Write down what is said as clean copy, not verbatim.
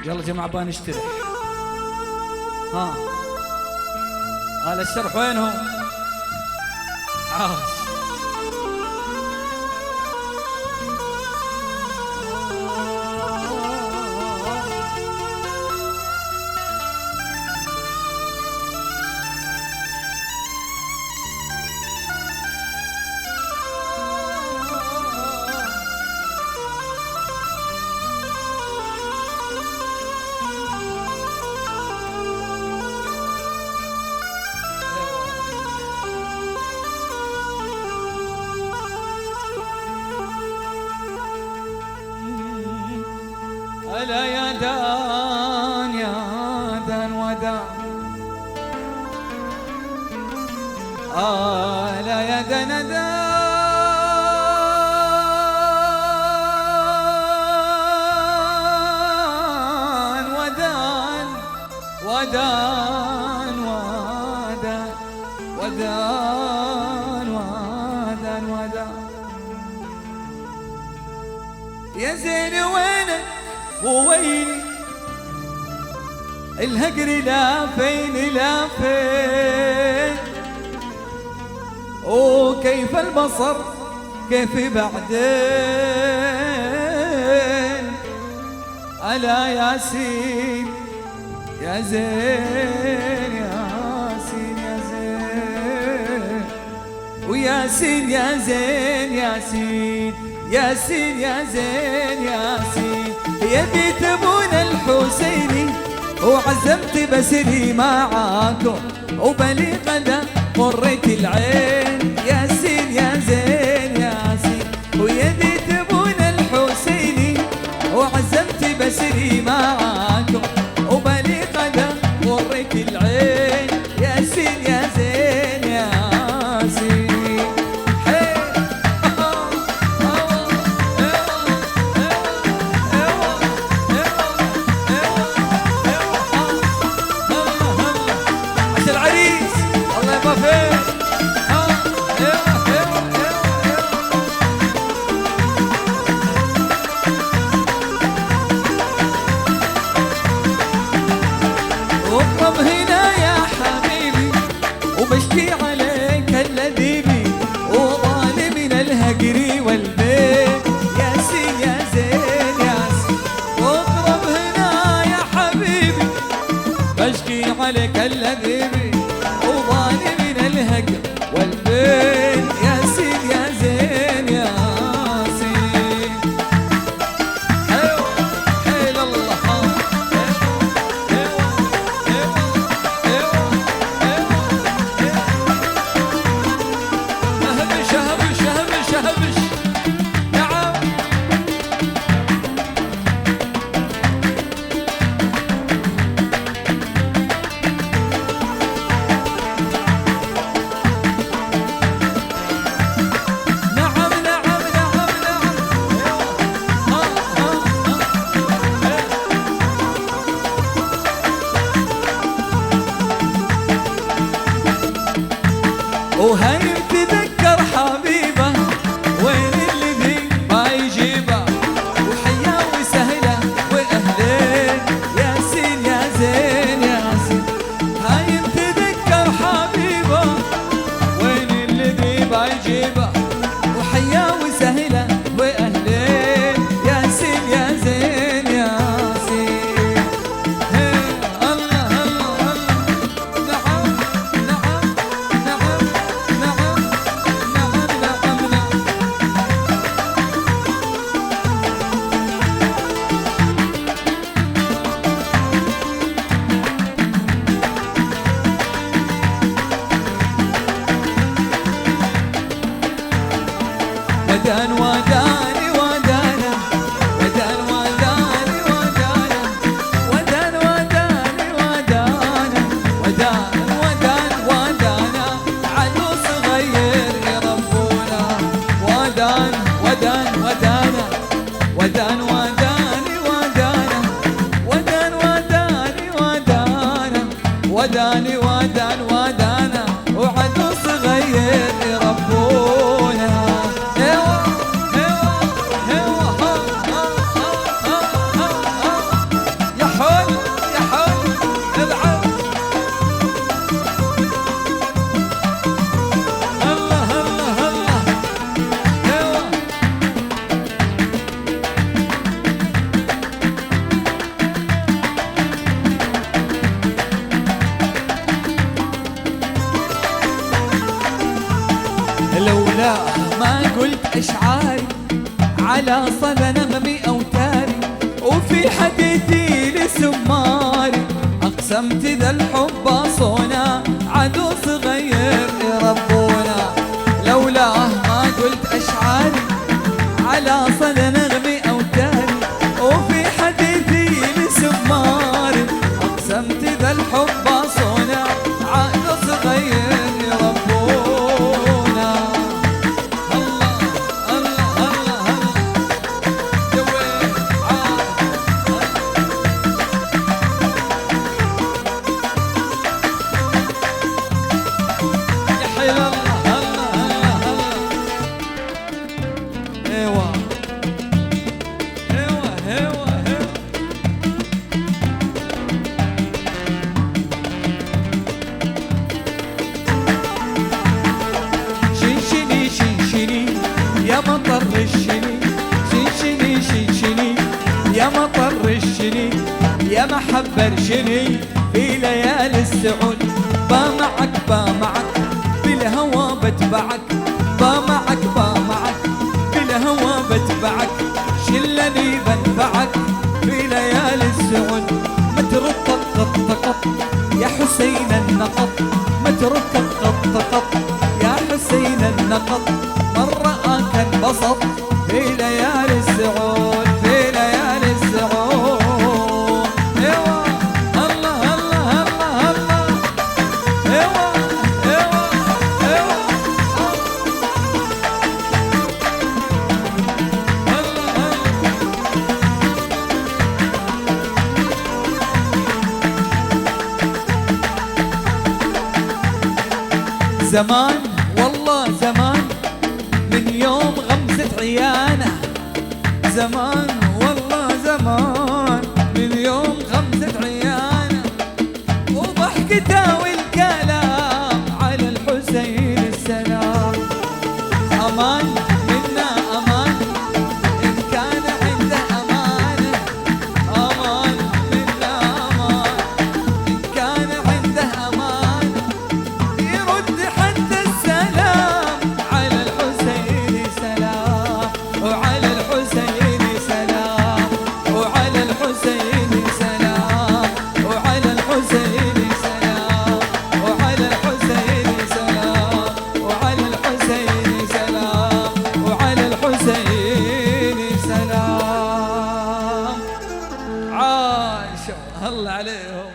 يلا جماعة بنشتري. ها آل الشرح وينهم؟ عاش. ألا يا دان يا دان ودان، ألا يا دان دان ودان ودان ودان ودان ودان ودان. يا زين وينك وويلي الهجر لا فين لا فين، وكيف البصر كيف بعدين. ألا ياسين يا زين ياسين يا زين، وياسين يا زين ياسين ياسين يا زين ياسين. يبي تبون الحسيني وعزمت بسري معاكم، وبلي غدا قريت العين. ياسين يا زين ياسين، ويبي تبون الحسيني وعزمت بسري معاكم، وبلي غدا قريت العين. ياسين يا زين ياسين. اقرب هنا يا حبيبي وبشكي عليك اللذيذي، وضالي من الهجر والبيت. ياسين يا زين ياسين، اقرب هنا يا حبيبي بشكي عليك اللذيذي، وضالي من الهجر والبيت. ياسين يا زين ياسين. حيل الله وهاي تذكر حبيبه وين الذي ما يجيبه، وحياه وسهله واهلين. ياسين يا زين ياسين، هاي تذكر حبيبه وين الذي ما يجيبه، وحياه وسهله واهلين. ياسين يا زين ياسين. الله الله الله. نعم نعم نعم ودان وداني ودانا، ودان وداني ودانا، ودان وداني ودانا، ودان ودان ودانا. عدو صغير يربونا، ودان ودان ودانا، ودان وداني ودانا، ودان وداني ودانا، وداني ودان ودانا. وعدو صغير يربونا. على صدى نغمي أوتاري، وفي حديثي لسماري أقسمت ذا الحب صونا عدو صغير يربونا، لولاه ما قلت أشعاري على صدى نغمي أوتاري، وفي حديثي لسماري أقسمت ذا الحب صونا عدو صغير يربونا. الله الله الله الله جوي يا حي الله الله الله ايوه ايوه ايوه ايوه شنشني شنشني يا مطر الشني، شنشني شنشني يا مطر الشني، يا محبة رشني في ليالي السعود، بامعك بامعك بالهوى بتبعك، بامعك بامعك بالهوى بتبعك، شلني بنفعك في ليالي السعود، مترك قط قط يا حسين النقط، مترك قط قط يا حسين النقط، من رآك انبسط في ليالي السعود، في ليالي السعود. ايوه الله الله الله الله ايوه ايوه ايوه الله زمان والله زمان من يوم غمزة عيانه، زمان والله زمان من يوم غمزة عيانه، وضحكته والكلام على الحسين السلام، أمان منا أمان إن كان عنده أمانة، أمان منا أمان إن كان عنده أمانة، يرد حتى السلام على الحسين سلام، وعلى الحسين سلام، وعلى الحسين سلام، وعلى الحسين سلام، وعلى الحسين سلام، وعلى الحسين سلام، وعلى الحسين سلام. عاشوا الله عليهم.